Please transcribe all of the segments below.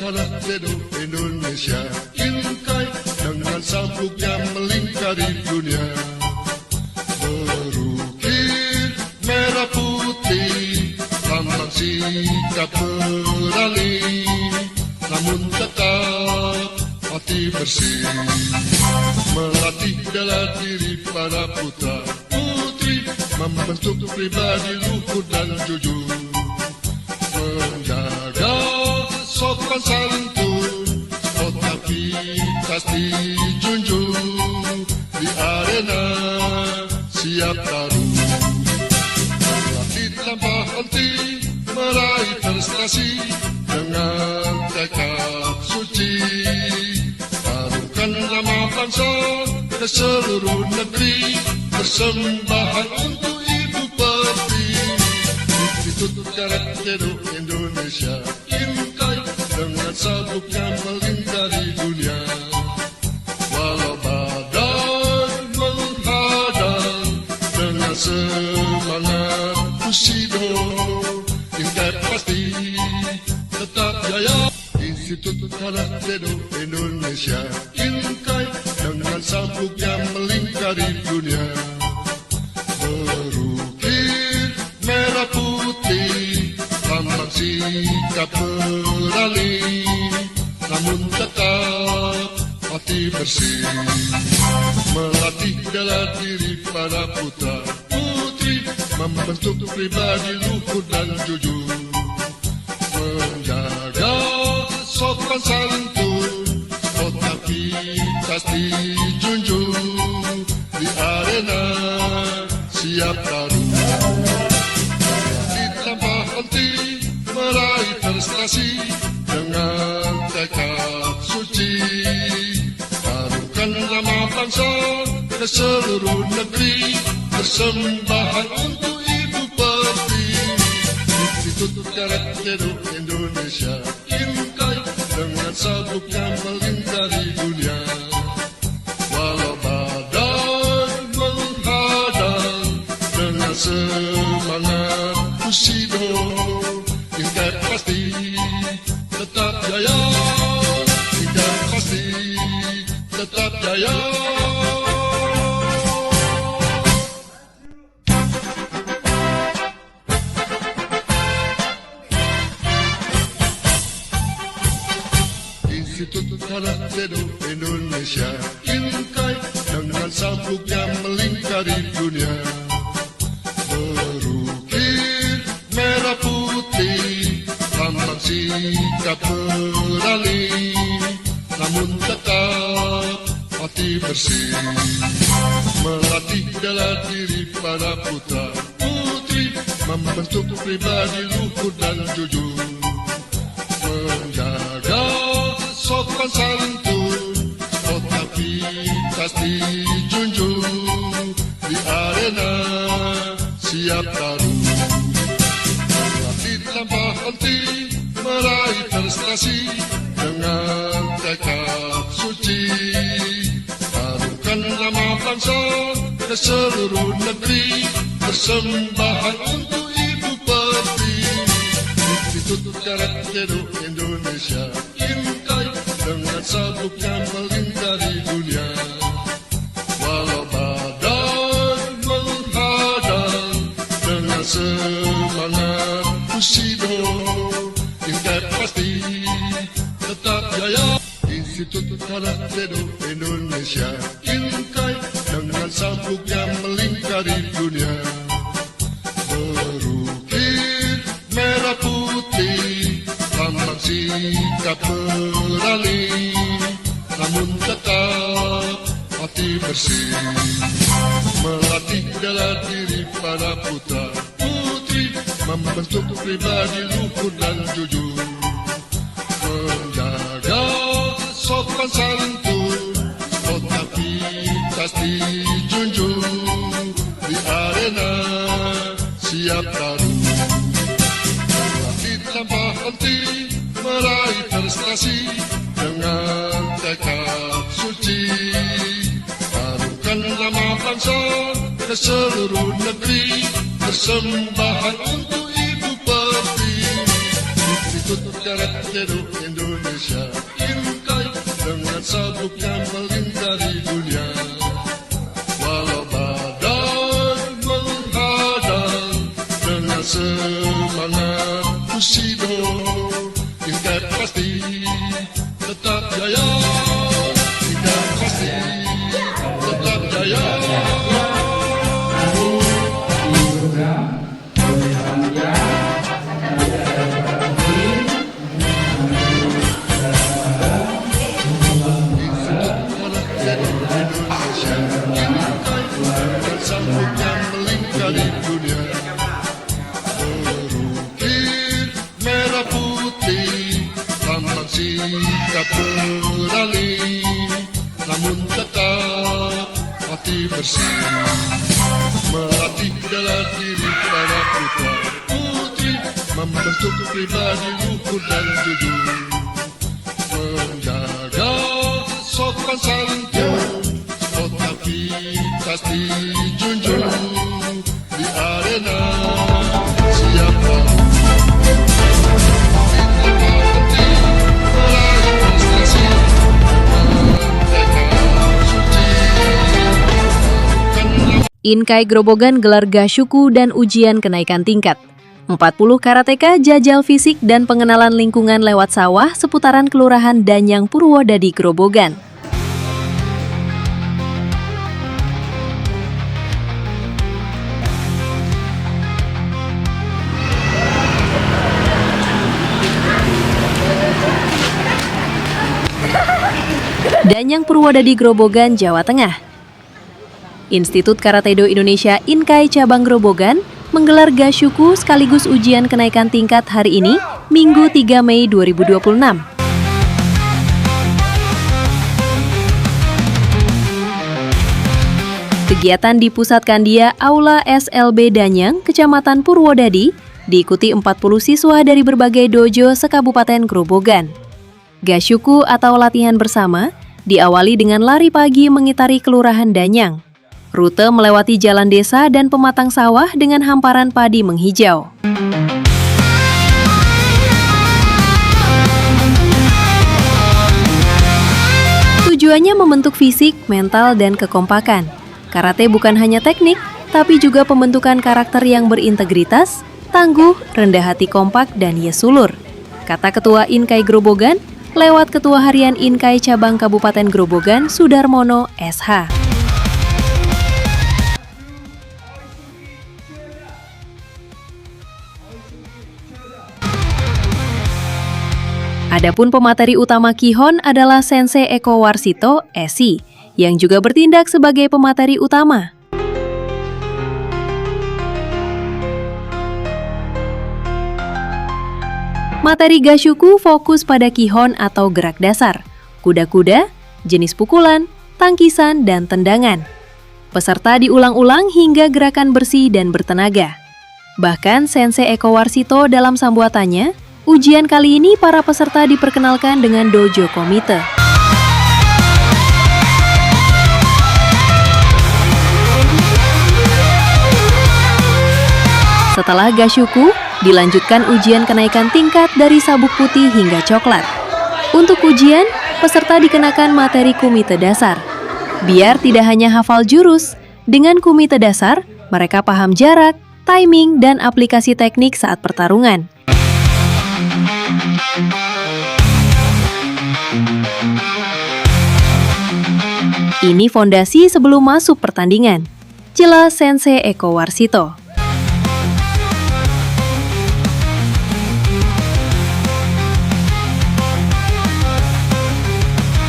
tanah dedo Indonesia, Inkai dengan sabuknya melingkari dunia. Berukir merah putih, lambang sikap berani, namun tetap hati bersih. Melatih bela diri para putra putri, membentuk pribadi luhur dan jujur. Menjaga sopan santun, sportivitas dijunjung, di arena siap taruh. Melatih tanpa henti, meraih prestasi dengan tekad suci. Harumkan nama bangsa ke seluruh negeri, persembahan untuk Ibu Pertiwi. Institut Karet Dedo Indonesia, Inkai dengan sabuknya melingkari dunia. Walau badai menghadang, dengan semangat Bushido, Inkai pasti tetap jaya. Institut Karet Dedo Indonesia, Inkai dengan sabuknya melingkari dunia. Berukir merah putih, lambang sikap berani, namun tetap hati bersih. Melatih bela diri para putra putri, membentuk pribadi luhur dan jujur. Menjaga sopan santun, sportivitas dijunjung, di arena siap taruh. Tanpa henti, meraih prestasi dengan tekad suci. Harumkan nama bangsa ke seluruh negeri, persembahan untuk Ibu Pertiwi. Institut Karet Dedo Indonesia, Inkai dengan sabuknya melingkari dunia. Walau badai menghadang, dengan semangat Bushido, Inkai pasti tetap jaya. Inkai pasti tetap jaya. Institut Karet Dedo Indonesia, Inkai dengan sabuknya melingkari dunia. Berukir merah putih, lambang sikap berani, namun tetap hati bersih. Melatih bela diri para putra putri, membentuk pribadi luhur dan jujur. Menjaga sopan santun, sportivitas dijunjung, di arena siap taruh. Melatih tanpa henti, meraih prestasi dengan tekad suci. Harumkan nama bangsa ke seluruh negeri, persembahan untuk Ibu Pertiwi. Institut Karet Dedo Indonesia, Inkai dengan sabuknya melingkari dunia. Walau badai menghadang, dengan semangat Bushido, Inkai pasti tetap jaya. Institut Karet Dedo Indonesia, Inkai dengan sabuknya melingkari dunia. Berukir merah putih, lambang sikap berani, namun tetap hati bersih. Melatih bela diri para putra putri, membentuk pribadi luhur dan jujur. Menjaga sopan santun, sportivitas dijunjung, di arena siap taruh. Melatih tanpa henti, meraih prestasi dengan tekad suci. Harumkan nama bangsa ke seluruh negeri, persembahan untuk Ibu Pertiwi. Institut Karate Do Indonesia Inkai dengan sabuknya melingkari dunia. Walau badai menghadang dengan semangat Bushido, Inkai pasti tetap jaya. Inkai pasti tetap jaya. Sambutnya melingkari dunia. Berukir merah putih, lambang sikap berani, namun tetap hati bersih. Melatih dalam diri para putra putri, membentuk pribadi luhur dan jujur. Menjaga sopan santun, sportivitas dijunjung di arena. Siapa berhenti meraih prestasi, mereka suci. Inkai Grobogan gelar Gashuku dan ujian kenaikan tingkat. 40 karateka jajal fisik dan pengenalan lingkungan lewat sawah seputaran Kelurahan Danyang Purwodadi Grobogan. Danyang Purwodadi Grobogan, Jawa Tengah. Institut Karate Do Indonesia Inkai Cabang Grobogan menggelar Gashuku sekaligus ujian kenaikan tingkat hari ini, Minggu 3 Mei 2026. Kegiatan dipusatkan di Aula SLB Danyang, Kecamatan Purwodadi, diikuti 40 siswa dari berbagai dojo sekabupaten Grobogan. Gashuku atau latihan bersama diawali dengan lari pagi mengitari Kelurahan Danyang. Rute melewati jalan desa dan pematang sawah dengan hamparan padi menghijau. Tujuannya membentuk fisik, mental, dan kekompakan. Karate bukan hanya teknik, tapi juga pembentukan karakter yang berintegritas, tangguh, rendah hati, kompak, dan yesulur. Kata Ketua Inkai Grobogan, lewat Ketua Harian Inkai Cabang Kabupaten Grobogan, Sudarmono, SH. Adapun pemateri utama Kihon adalah Sensei Eko Warsito, Esi, yang juga bertindak sebagai pemateri utama. Materi Gashuku fokus pada Kihon atau gerak dasar, kuda-kuda, jenis pukulan, tangkisan, dan tendangan. Peserta diulang-ulang hingga gerakan bersih dan bertenaga. Bahkan Sensei Eko Warsito dalam sambuatannya, ujian kali ini para peserta diperkenalkan dengan dojo komite. Setelah Gashuku, dilanjutkan ujian kenaikan tingkat dari sabuk putih hingga coklat. Untuk ujian, peserta dikenakan materi kumite dasar. Biar tidak hanya hafal jurus, dengan kumite dasar, mereka paham jarak, timing, dan aplikasi teknik saat pertarungan. Ini fondasi sebelum masuk pertandingan, jelas Sensei Eko Warsito.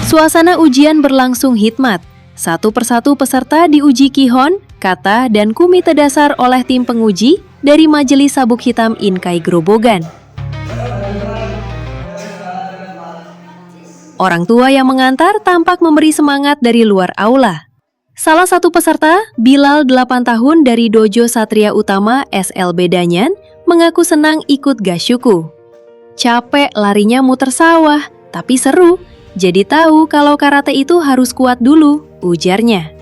Suasana ujian berlangsung hikmat. Satu persatu peserta diuji Kihon, kata, dan kumite dasar oleh tim penguji dari Majelis Sabuk Hitam Inkai Grobogan. Orang tua yang mengantar tampak memberi semangat dari luar aula. Salah satu peserta, Bilal 8 tahun dari Dojo Satria Utama SLB Danyan, mengaku senang ikut Gashuku. Capek larinya muter sawah, tapi seru. Jadi tahu kalau karate itu harus kuat dulu, ujarnya.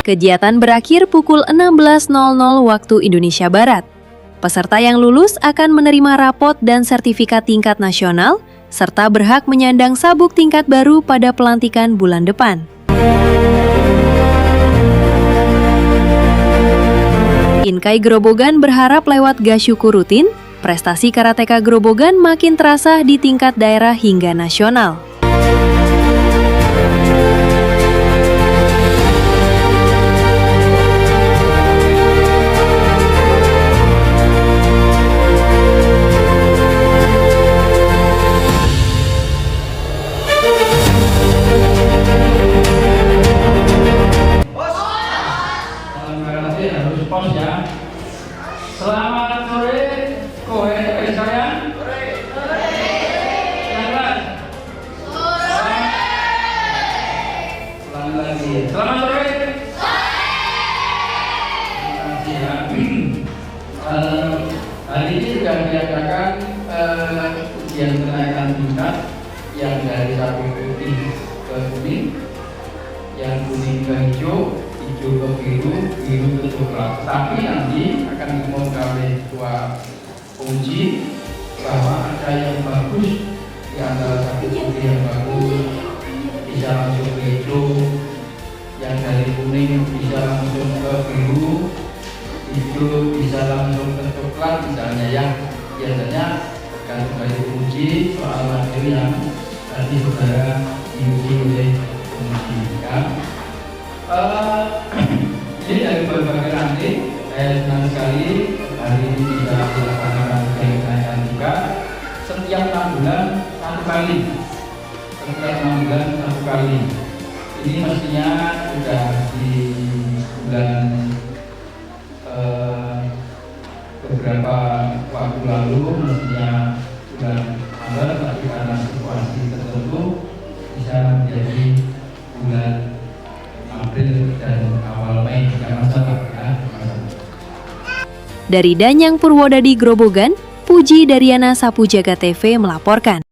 Kegiatan berakhir pukul 16.00 waktu Indonesia Barat. Peserta yang lulus akan menerima rapot dan sertifikat tingkat nasional, serta berhak menyandang sabuk tingkat baru pada pelantikan bulan depan. Inkai Grobogan berharap lewat Gasyukur rutin, prestasi karateka Grobogan makin terasa di tingkat daerah hingga nasional. Pos ya. Selamat sore, kowe sayang. Sore. Yang lain. Sore. Selamat lagi. Selamat sore. Terima kasih ya. Hari ini sudah diadakan ujian kenaikan tingkat yang dari sapu putih ke kuning, yang kuning ke hijau, hijau ke biru, biru ke coklat. Tapi nanti akan diumumkan oleh ketua uji bahwa ada yang bagus di antara sapu putih yang bagus bisa langsung ke hijau, yang dari kuning bisa langsung ke biru, hijau bisa langsung ke coklat misalnya, yang biasanya tergantung dari uji soal materi yang tadi saudara diuji oleh penguji kan. Ini dari berbagai ranting, saya senang sekali hari ini bisa dilaksanakan kenaikan juga setiap 6 bulan satu kali. Setiap 6 bulan satu kali. Ini mestinya sudah di bulan beberapa waktu lalu, mestinya bulan Maret, tapi karena situasi tertentu bisa menjadi bulan April dan awal Mei, tidak masalah ya. Dari Danyang Purwodadi Grobogan, Puji Daryana Sapu Jaga TV melaporkan.